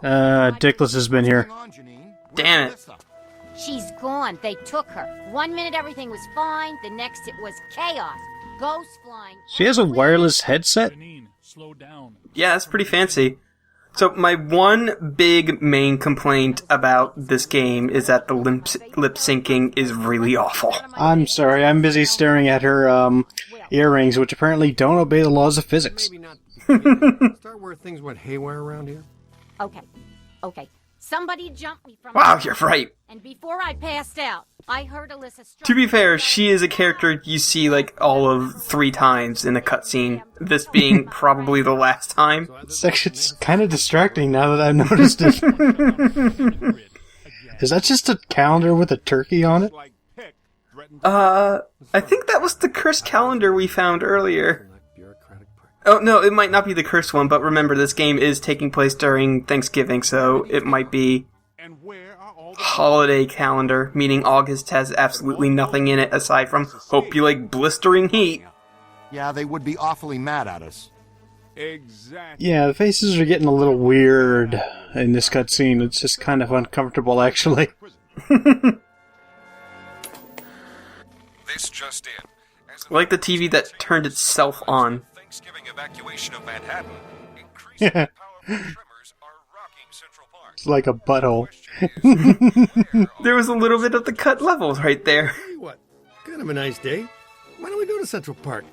Dickless has been here. Damn it. She's gone. They took her. 1 minute everything was fine, the next it was chaos. Ghosts flying. She has a wireless headset? Yeah, it's pretty fancy. So my one big main complaint about this game is that the lip syncing is really awful. I'm sorry, I'm busy staring at her earrings, which apparently don't obey the laws of physics. Start where things went haywire around here. Okay. Somebody jumped me from... Wow, you're right. And before I passed out, I heard Alyssa... To be fair, she is a character you see like all of 3 times in a cutscene, this being probably the last time. This section's kind of distracting now that I've noticed it. Is that just a calendar with a turkey on it? I think that was the cursed calendar we found earlier. Oh, no, it might not be the cursed one, but remember, this game is taking place during Thanksgiving, so it might be holiday calendar, meaning August has absolutely nothing in it aside from hope you like blistering heat. Yeah, they would be awfully mad at us. Exactly. Yeah, the faces are getting a little weird in this cutscene. It's just kind of uncomfortable, actually. This just in. Like the TV that turned itself on. Thanksgiving evacuation of Manhattan. Yeah. Powerful tremors are rocking Central Park. It's like a butthole. There was a little bit of the cut levels right there. Hey, what? Kind of a nice day. Why don't we go to Central Park?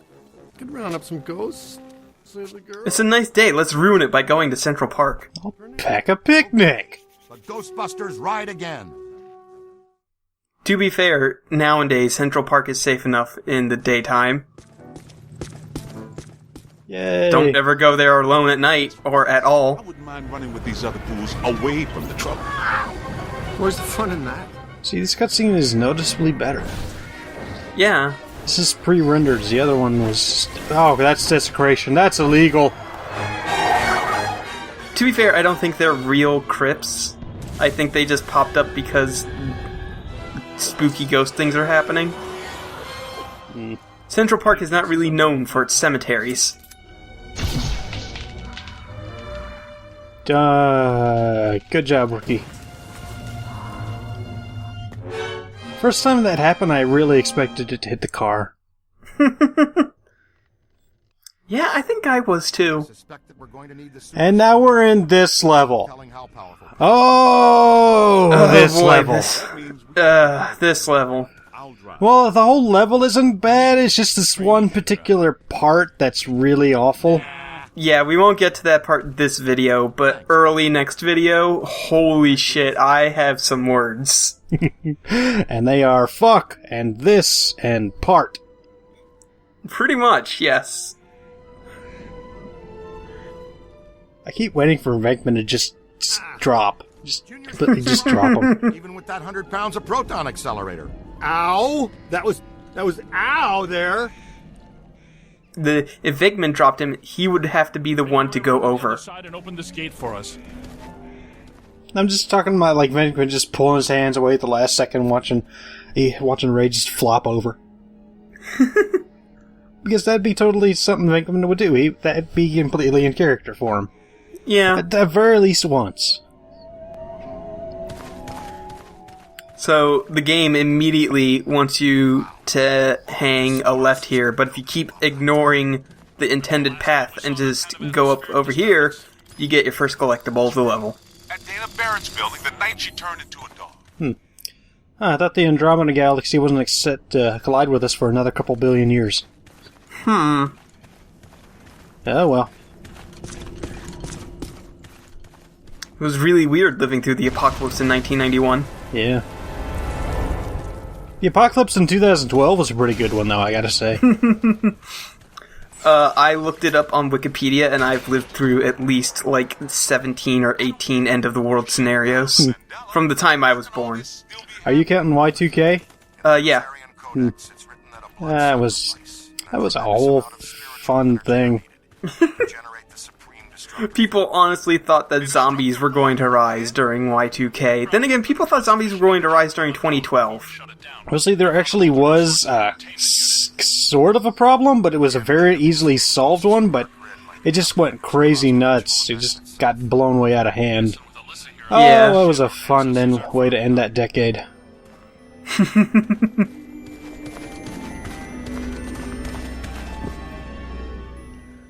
Could round up some ghosts, save the girl. It's a nice day, let's ruin it by going to Central Park. I'll pack a picnic! The Ghostbusters ride again. To be fair, nowadays Central Park is safe enough in the daytime. Yay! Don't ever go there alone at night, or at all. I wouldn't mind running with these other fools away from the trouble. Where's the fun in that? See, this cutscene is noticeably better. Yeah. This is pre-rendered. The other one was... Oh, that's desecration. That's illegal. To be fair, I don't think they're real crypts. I think they just popped up because spooky ghost things are happening. Central Park is not really known for its cemeteries. Good job, rookie. First time that happened, I really expected it to hit the car. Yeah, I think I was too. And now we're in this level. Oh, this boy, level. This level. Well, the whole level isn't bad, it's just this one particular part that's really awful. Yeah, we won't get to that part this video, but early next video, holy shit, I have some words. And they are fuck, and this, and part. Pretty much, yes. I keep waiting for Venkman to just drop. Just completely just drop him. Even with that 100 pounds of proton accelerator. Ow! That was ow there. If Vigman dropped him, he would have to be the one to go over. And open this gate for us. I'm just talking about like Venkman just pulling his hands away at the last second, watching Ray just flop over. Because that'd be totally something Venkman would do. That'd be completely in character for him. Yeah. At the very least once. So, the game immediately wants you to hang a left here, but if you keep ignoring the intended path and just go up over here, you get your first collectible of the level. At Dana Barrett's building the night she turned into a dog. I thought the Andromeda Galaxy wasn't set to collide with us for another couple billion years. Oh well. It was really weird living through the apocalypse in 1991. Yeah. The Apocalypse in 2012 was a pretty good one, though, I gotta say. I looked it up on Wikipedia, and I've lived through at least, 17 or 18 end-of-the-world scenarios from the time I was born. Are you counting Y2K? Yeah. That was a whole fun thing. People honestly thought that zombies were going to rise during Y2K. Then again, people thought zombies were going to rise during 2012. Well, see, there actually was sort of a problem, but it was a very easily solved one, but it just went crazy nuts. It just got blown way out of hand. Oh, Yeah. that was a fun way to end that decade.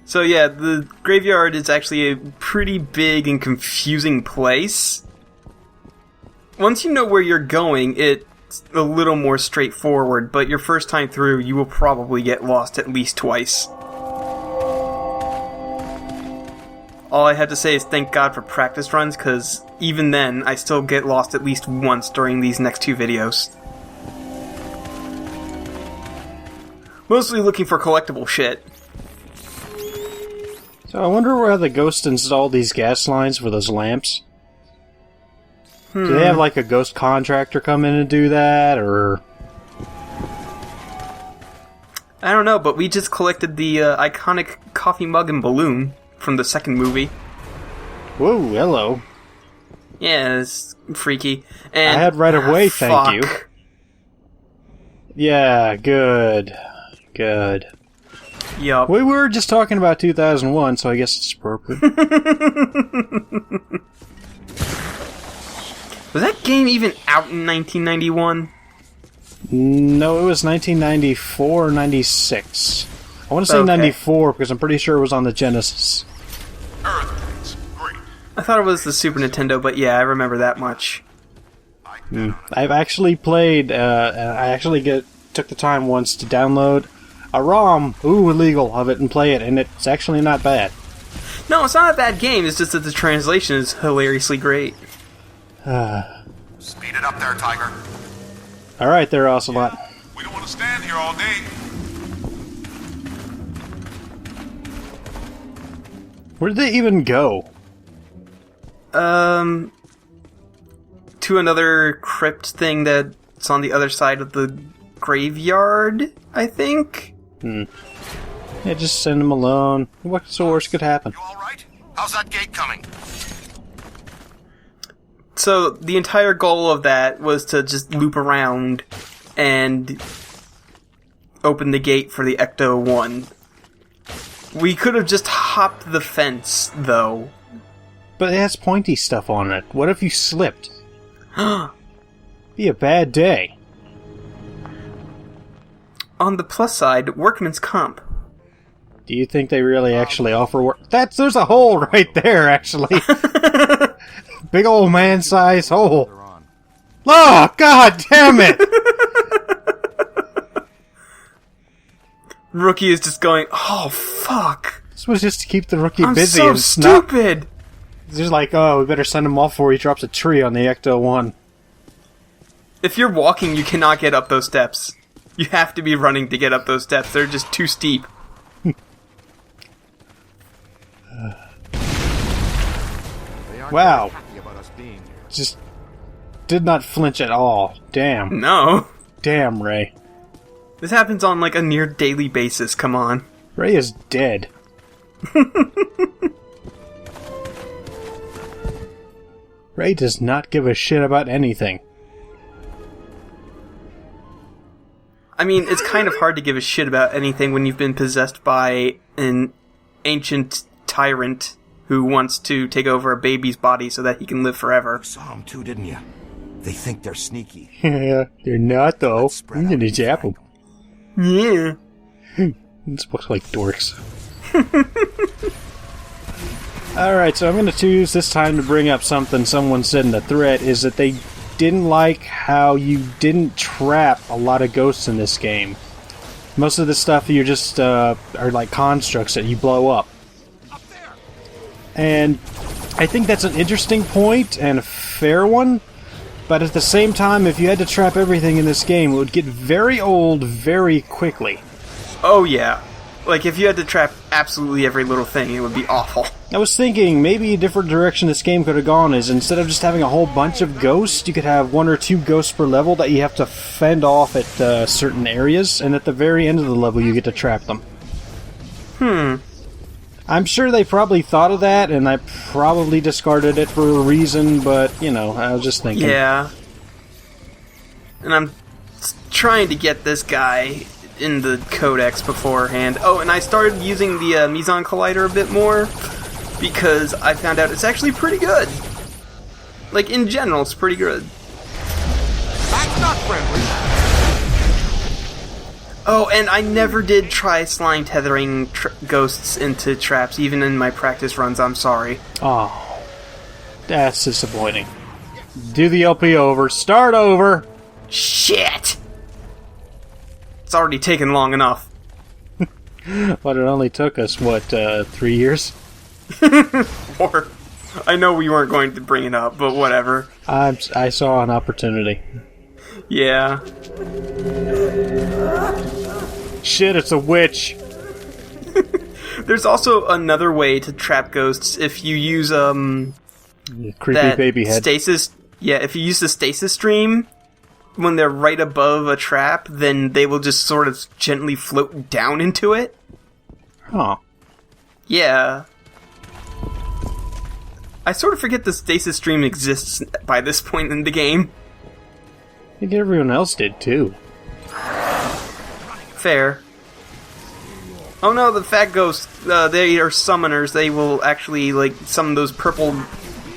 So yeah, the graveyard is actually a pretty big and confusing place. Once you know where you're going, it's a little more straightforward, but your first time through, you will probably get lost at least twice. All I have to say is thank God for practice runs, because even then, I still get lost at least once during these next 2 videos. Mostly looking for collectible shit. So I wonder where the ghost installed these gas lines for those lamps. Do they have like a ghost contractor come in and do that, or... I don't know, but we just collected the iconic coffee mug and balloon from the second movie. Whoa, hello. Yeah, it's freaky. And I had right of way, thank you. fuck. Yeah, good. Good. Yup. We were just talking about 2001, so I guess it's appropriate. Was that game even out in 1991? No, it was 1994 or 96. I want to say Okay. 94 because I'm pretty sure it was on the Genesis. Earthlings. Great. I thought it was the Super Nintendo, but yeah, I remember that much. I've actually played, I actually took the time once to download a ROM, illegal, of it and play it, and it's actually not bad. No, it's not a bad game, it's just that the translation is hilariously great. Speed it up there, Tiger. Alright there, Ocelot. We don't want to stand here all day. Where did they even go? To another crypt thing that's on the other side of the graveyard, I think? Yeah, just send them alone. What's the worst could happen? You all right? How's that gate coming? So, the entire goal of that was to just loop around and open the gate for the Ecto-1. We could have just hopped the fence, though. But it has pointy stuff on it. What if you slipped? Be a bad day. On the plus side, workman's comp. Do you think they really actually offer work? There's a hole right there, actually. Big old man-sized hole. They're on. Oh, god damn it! Rookie is just going, oh, fuck. This was just to keep the rookie I'm busy so and snot. stupid! Just like, oh, we better send him off before he drops a tree on the Ecto-1. If you're walking, you cannot get up those steps. You have to be running to get up those steps. They're just too steep. They aren't Wow. very happy about us being here. Just did not flinch at all. Damn. No. Damn, Ray. This happens on like a near daily basis, come on. Ray is dead. Ray does not give a shit about anything. I mean, it's kind of hard to give a shit about anything when you've been possessed by an ancient tyrant who wants to take over a baby's body so that he can live forever. Saw them too, didn't you? They think they're sneaky. Yeah, they're not though. Let's spread I'm out gonna and zap find them. Yeah. This looks like dorks. Alright, so I'm going to use this time to bring up something someone said in the thread, is that they didn't like how you didn't trap a lot of ghosts in this game. Most of the stuff you just are like constructs that you blow up. And I think that's an interesting point and a fair one, but at the same time, if you had to trap everything in this game, it would get very old very quickly. Oh yeah. Like, if you had to trap absolutely every little thing, it would be awful. I was thinking maybe a different direction this game could have gone is instead of just having a whole bunch of ghosts, you could have 1 or 2 ghosts per level that you have to fend off at certain areas, and at the very end of the level you get to trap them. I'm sure they probably thought of that, and I probably discarded it for a reason, but, you know, I was just thinking. Yeah. And I'm trying to get this guy in the codex beforehand. Oh, and I started using the Meson Collider a bit more because I found out it's actually pretty good. Like, in general, it's pretty good. That's not friendly. Oh, and I never did try slime tethering ghosts into traps, even in my practice runs. I'm sorry. Oh, that's disappointing. Do the LP over. Start over. Shit! It's already taken long enough. But it only took us, 3 years? Or, I know we weren't going to bring it up, but whatever. I saw an opportunity. Yeah. Shit, it's a witch. There's also another way to trap ghosts if you use, Creepy that baby head. stasis. Yeah, if you use the stasis stream, when they're right above a trap, then they will just sort of gently float down into it. Huh. Yeah. I sort of forget the stasis stream exists by this point in the game. I think everyone else did, too. Fair. Oh no, the fat ghosts, they are summoners. They will actually, like, summon those purple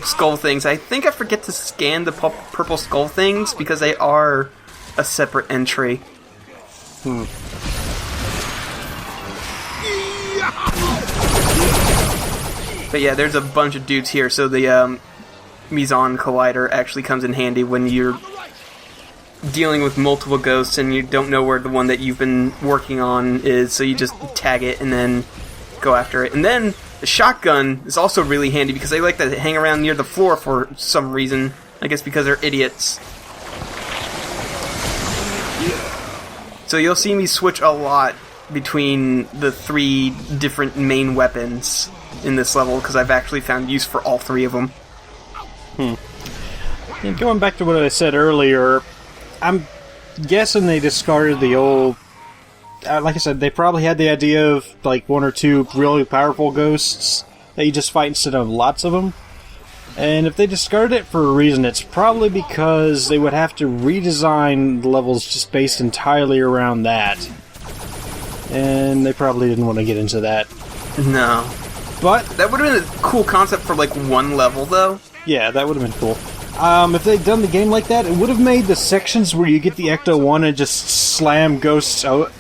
skull things. I think I forget to scan the purple skull things because they are a separate entry. But yeah, there's a bunch of dudes here, so the Meson Collider actually comes in handy when you're dealing with multiple ghosts and you don't know where the one that you've been working on is, so you just tag it and then go after it. And then the shotgun is also really handy because they like to hang around near the floor for some reason. I guess because they're idiots. So you'll see me switch a lot between the 3 different main weapons in this level because I've actually found use for all 3 of them. And going back to what I said earlier, I'm guessing they discarded the old... like I said, they probably had the idea of like 1 or 2 really powerful ghosts that you just fight instead of lots of them. And if they discarded it for a reason, it's probably because they would have to redesign the levels just based entirely around that. And they probably didn't want to get into that. No. But That would have been a cool concept for like 1 level, though. yeah, that would have been cool. If they'd done the game like that, it would have made the sections where you get the Ecto-1 and just slam ghosts out,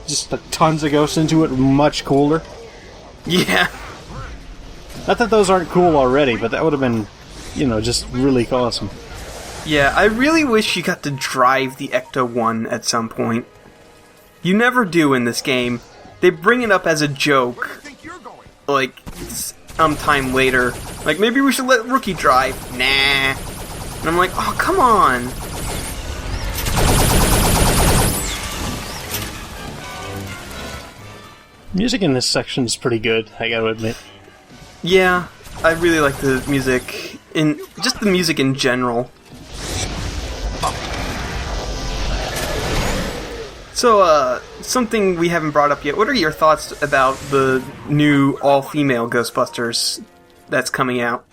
just tons of ghosts into it, much cooler. Yeah. Not that those aren't cool already, but that would have been, just really awesome. Yeah, I really wish you got to drive the Ecto-1 at some point. You never do in this game. They bring it up as a joke, like, some time later. Like, maybe we should let Rookie drive. Nah. And I'm like, oh, come on. Music in this section is pretty good, I gotta admit. Yeah, I really like the music, just the music in general. So, something we haven't brought up yet. What are your thoughts about the new all-female Ghostbusters that's coming out?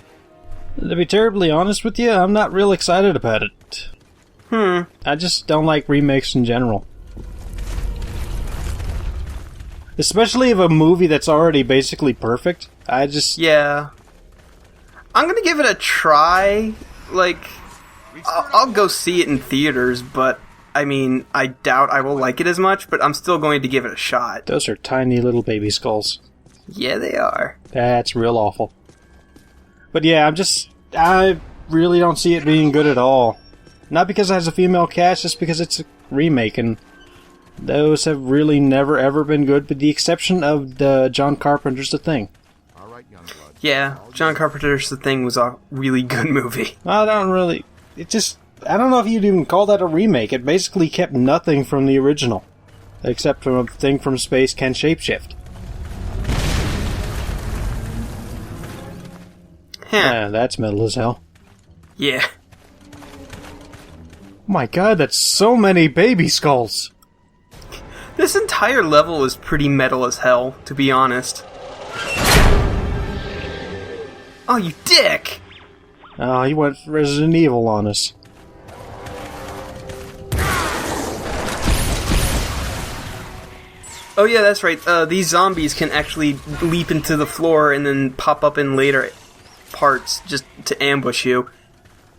To be terribly honest with you, I'm not real excited about it. I just don't like remakes in general. Especially of a movie that's already basically perfect. Yeah. I'm gonna give it a try. Like, I'll go see it in theaters, but, I mean, I doubt I will like it as much, but I'm still going to give it a shot. Those are tiny little baby skulls. Yeah, they are. That's real awful. But yeah, I really don't see it being good at all. Not because it has a female cast, just because it's a remake, and those have really never ever been good, with the exception of the John Carpenter's The Thing. Yeah, John Carpenter's The Thing was a really good movie. I don't know if you'd even call that a remake. It basically kept nothing from the original, except from a thing from space can shapeshift. Huh. That's metal as hell. Yeah. Oh my god, that's so many baby skulls! This entire level is pretty metal as hell, to be honest. Oh, you dick! Oh, he went Resident Evil on us. Oh yeah, that's right. These zombies can actually leap into the floor and then pop up in later parts just to ambush you.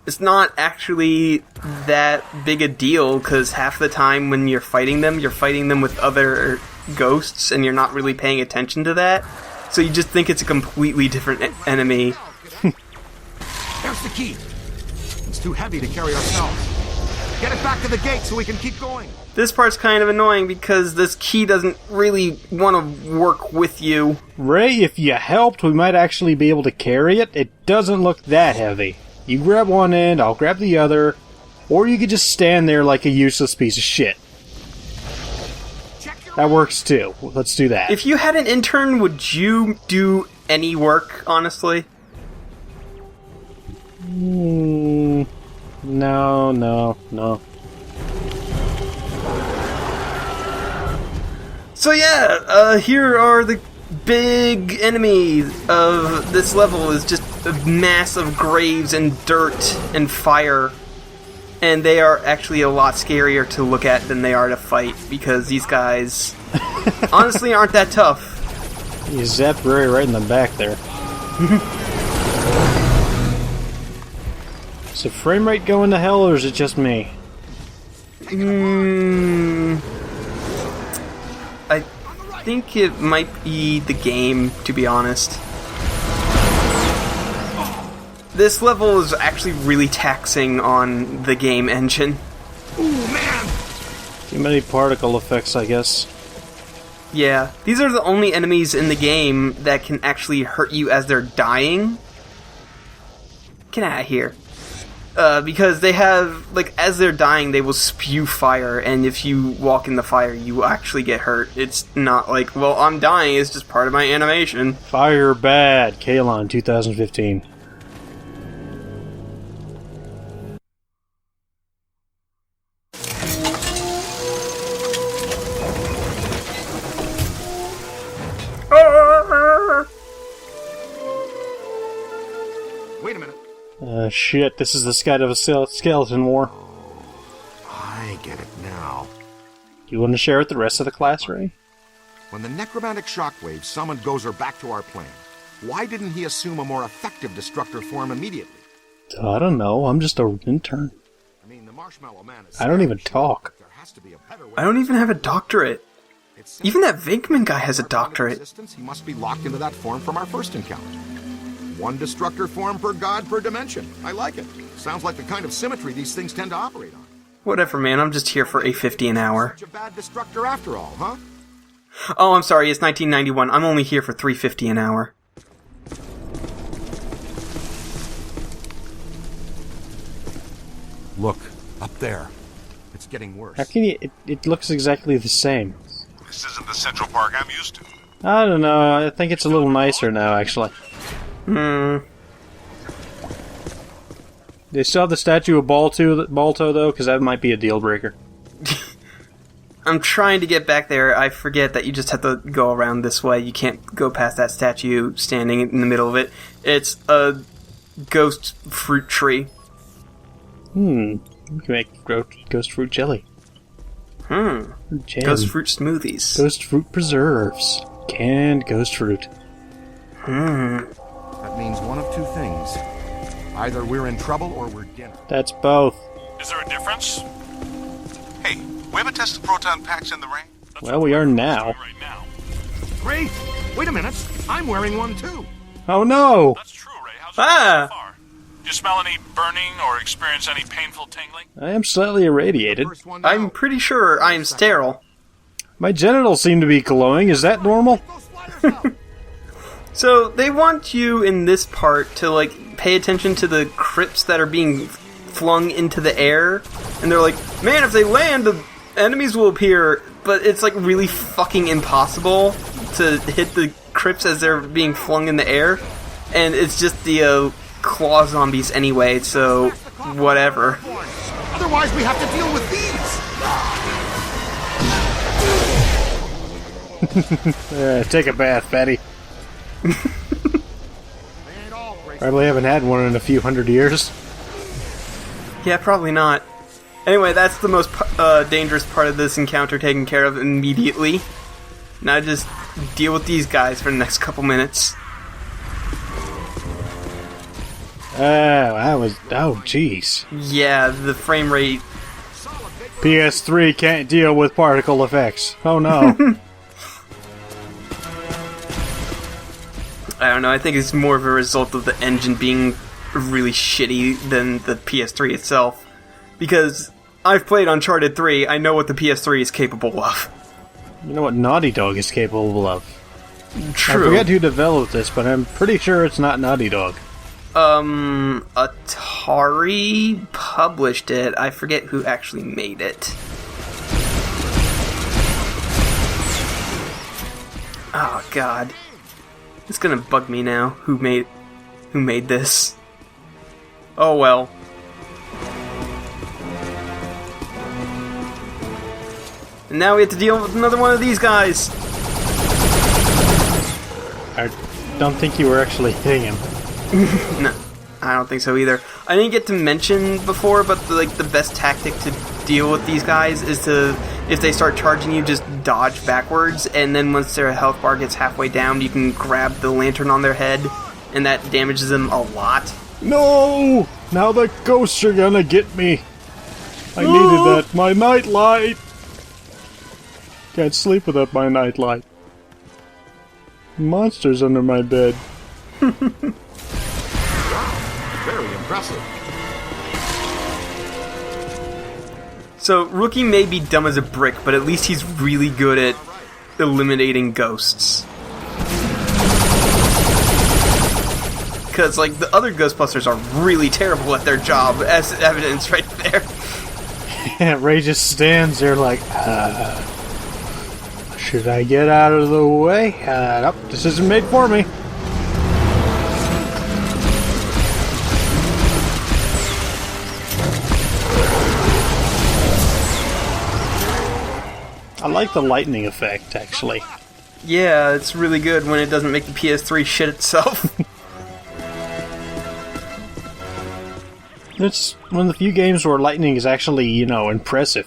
it's not actually that big a deal, because half the time when you're fighting them with other ghosts, and you're not really paying attention to that. So you just think it's a completely different enemy. There's the key. It's too heavy to carry ourselves. Get it back to the gate so we can keep going. This part's kind of annoying because this key doesn't really want to work with you. Ray, if you helped, we might actually be able to carry it. It doesn't look that heavy. You grab one end, I'll grab the other, or you could just stand there like a useless piece of shit. That works too. Let's do that. If you had an intern, would you do any work, honestly? No. So yeah, here are the big enemies of this level. Is just a mass of graves and dirt and fire. And they are actually a lot scarier to look at than they are to fight, because these guys honestly aren't that tough. You zapped Ray right in the back there. Is the frame rate going to hell, or is it just me? I think it might be the game, to be honest. This level is actually really taxing on the game engine. Ooh, man! Too many particle effects, I guess. Yeah, these are the only enemies in the game that can actually hurt you as they're dying. Get out of here. Because they have, like, as they're dying, they will spew fire, and if you walk in the fire, you actually get hurt. It's not like, well, I'm dying, it's just part of my animation. Fire bad. Kalon 2015. Wait a minute. Shit, this is the start of a skeleton war. I get it now. You want to share with the rest of the class, Ray? When the necromantic shockwave summoned Gozer back to our plane, why didn't he assume a more effective destructor form immediately? I don't know, I'm just an intern. I mean, the Marshmallow Man is... I don't even talk. There has to be a better way. I don't even have a doctorate. Even that Venkman guy has a doctorate. He must be locked into that form from our first encounter. One destructor form per god per dimension. I like it. Sounds like the kind of symmetry these things tend to operate on. Whatever, man, I'm just here for $8.50 an hour. Such a bad destructor after all, huh? Oh, I'm sorry, it's 1991. I'm only here for $3.50 an hour. Look, up there. It's getting worse. How can you... It looks exactly the same. This isn't the Central Park I'm used to. I don't know, I think it's a little nicer now, actually. They still have the statue of Balto, though, because that might be a deal breaker. I'm trying to get back there. I forget that you just have to go around this way. You can't go past that statue standing in the middle of it. It's a ghost fruit tree. You can make ghost fruit jelly. Jam. Ghost fruit smoothies. Ghost fruit preserves. Canned ghost fruit. That means one of two things. Either we're in trouble or we're dinner. That's both. Is there a difference? Hey, we haven't tested proton packs in the rain? Well, we are now. Right now. Great! Wait a minute. I'm wearing one too. Oh no! That's true, Ray. How's Ah! it so far? Do you smell any burning or experience any painful tingling? I am slightly irradiated. First one I'm down. pretty sure I am sterile. My genitals seem to be glowing. Is that normal? Those sliders out. So, they want you in this part to, like, pay attention to the crypts that are being flung into the air. And they're like, man, if they land, the enemies will appear. But it's, like, really fucking impossible to hit the crypts as they're being flung in the air. And it's just the, claw zombies anyway, so whatever. Otherwise, we have to deal with these. Take a bath, fatty. They ain't all great. Probably haven't had one in a few hundred years. Yeah, probably not. Anyway, that's the most dangerous part of this encounter taken care of immediately. Now just deal with these guys for the next couple minutes. That was... Oh, jeez. Yeah, the frame rate... PS3 can't deal with particle effects. Oh, no. I don't know, I think it's more of a result of the engine being really shitty than the PS3 itself. Because I've played Uncharted 3, I know what the PS3 is capable of. You know what Naughty Dog is capable of. True. I forget who developed this, but I'm pretty sure it's not Naughty Dog. Atari published it. I forget who actually made it. Oh god. It's gonna bug me now. Who made this? Oh well. And now we have to deal with another one of these guys. I don't think you were actually hitting him. No, I don't think so either. I didn't get to mention before, but the best tactic to deal with these guys is to, if they start charging you, just dodge backwards, and then once their health bar gets halfway down, you can grab the lantern on their head, and that damages them a lot. No! Now the ghosts are gonna get me. I needed that. My nightlight. Can't sleep without my nightlight. Monsters under my bed. Very impressive. So, Rookie may be dumb as a brick, but at least he's really good at eliminating ghosts. Because, the other Ghostbusters are really terrible at their job, as evidence right there. Yeah, Ray just stands there like, should I get out of the way? Nope, this isn't made for me. I like the lightning effect, actually. Yeah, it's really good when it doesn't make the PS3 shit itself. It's one of the few games where lightning is actually, impressive.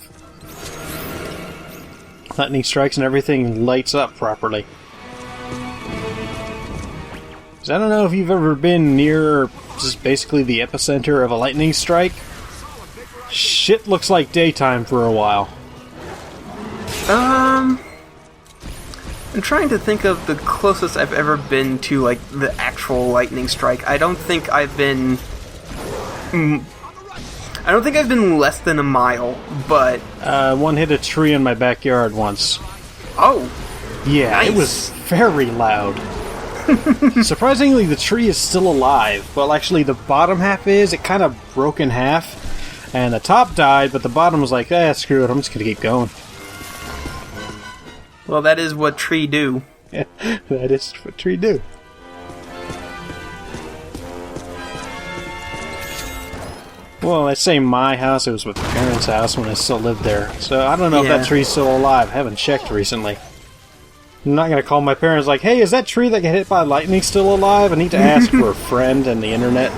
Lightning strikes and everything lights up properly. 'Cause I don't know if you've ever been near just basically the epicenter of a lightning strike. Shit looks like daytime for a while. I'm trying to think of the closest I've ever been to, the actual lightning strike. I don't think I've been less than a mile, but... One hit a tree in my backyard once. Oh! Yeah, nice. It was very loud. Surprisingly, the tree is still alive. Well, actually, the bottom half is. It kind of broke in half. And the top died, but the bottom was like, screw it, I'm just gonna keep going. Well, that is what tree do. Yeah, that is what tree do. Well, I say my house, it was with my parents' house when I still lived there. So I don't know if that tree's still alive. I haven't checked recently. I'm not going to call my parents like, hey, is that tree that got hit by lightning still alive? I need to ask for a friend on the internet.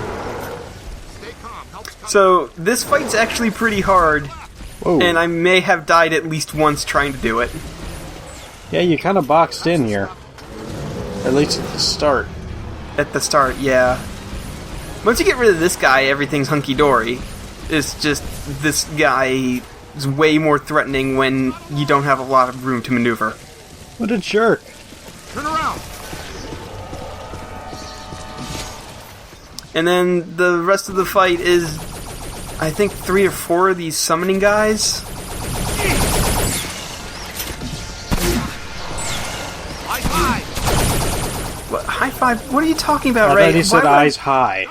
So, this fight's actually pretty hard. Whoa. And I may have died at least once trying to do it. Yeah, you kind of boxed in here. At least at the start. At the start, yeah. Once you get rid of this guy, everything's hunky-dory. It's just, this guy is way more threatening when you don't have a lot of room to maneuver. What a jerk. Turn around. And then the rest of the fight is, I think, 3 or 4 of these summoning guys. High five. What, high five? What are you talking about, I Ray? thought he said eyes high.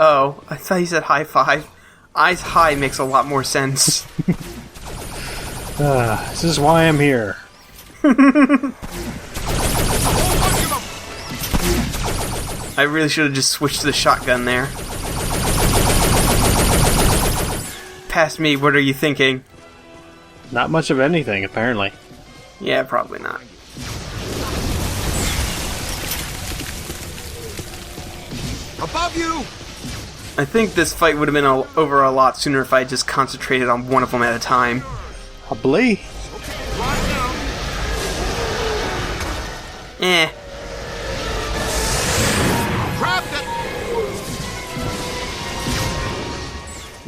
Oh, I thought he said high five. Eyes high makes a lot more sense. This is why I'm here. I really should have just switched to the shotgun there. Past me, what are you thinking? Not much of anything, apparently. Yeah, probably not. Above you. I think this fight would have been over a lot sooner if I just concentrated on one of them at a time. Probably. Eh. Trapped it.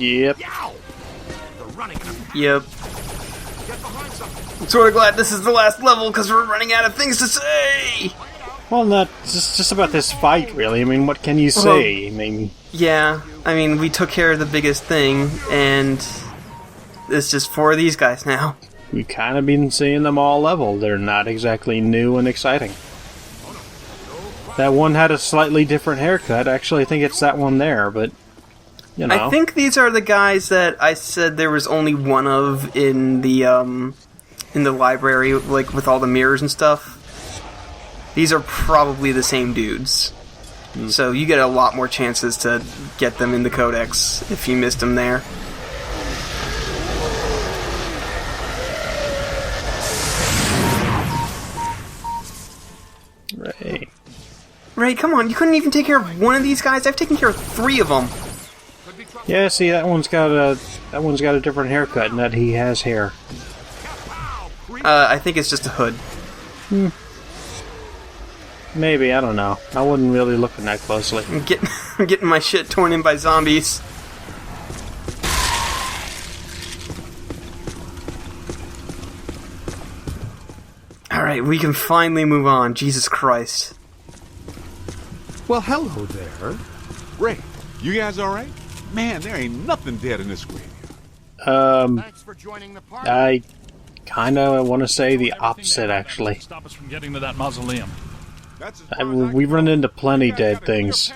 Yep. Yep. I'm sort of glad this is the last level because we're running out of things to say. Well, not just about this fight, really. I mean, what can you say? I mean, yeah. I mean, we took care of the biggest thing, and it's just 4 of these guys now. we've kind of been seeing them all level. They're not exactly new and exciting. That one had a slightly different haircut. Actually, I think it's that one there, but, you know. I think these are the guys that I said there was only one of in the library, like, with all the mirrors and stuff. These are probably the same dudes. So you get a lot more chances to get them in the codex if you missed them there. Ray, come on, you couldn't even take care of one of these guys? I've taken care of 3 of them. Yeah, see, that one's got a different haircut, and that he has hair. I think it's just a hood. Maybe, I don't know. I wasn't really looking that closely. I'm getting my shit torn in by zombies. Alright, we can finally move on. Jesus Christ. Well, hello there. Ray, you guys alright? Man, there ain't nothing dead in this graveyard. Thanks for joining the party. I kind of want to say the opposite, actually. Stop us from getting to that mausoleum. We've run into plenty dead things.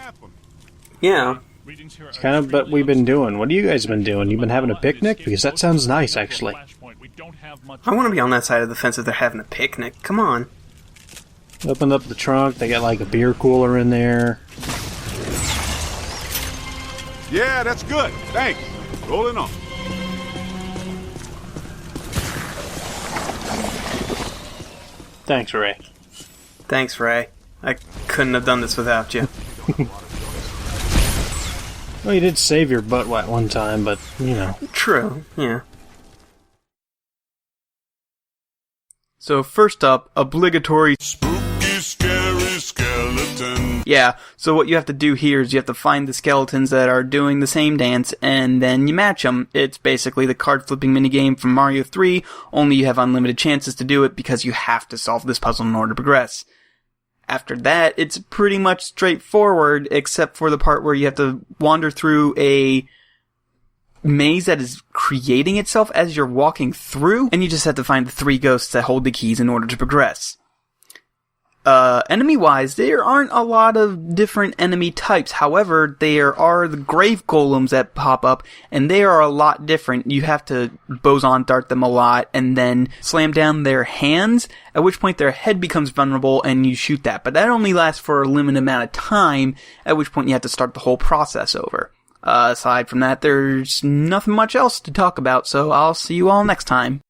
Yeah. It's kind of what we've been doing. What have you guys been doing? You been having a picnic? Because that sounds nice, actually. I want to be on that side of the fence if they're having a picnic. Come on. Opened up the trunk. They got like a beer cooler in there. Yeah, that's good. Thanks. Rolling on. Thanks, Ray. Thanks, Ray. I couldn't have done this without you. Well, you did save your butt wet one time, but, you know. True, yeah. So first up, obligatory Spooky, scary skeleton. Yeah, so what you have to do here is you have to find the skeletons that are doing the same dance, and then you match them. It's basically the card-flipping minigame from Mario 3, only you have unlimited chances to do it because you have to solve this puzzle in order to progress. After that, it's pretty much straightforward, except for the part where you have to wander through a maze that is creating itself as you're walking through, and you just have to find the 3 ghosts that hold the keys in order to progress. Enemy-wise, there aren't a lot of different enemy types. However, there are the grave golems that pop up, and they are a lot different. You have to boson dart them a lot, and then slam down their hands, at which point their head becomes vulnerable, and you shoot that. But that only lasts for a limited amount of time, at which point you have to start the whole process over. Aside from that, there's nothing much else to talk about, so I'll see you all next time.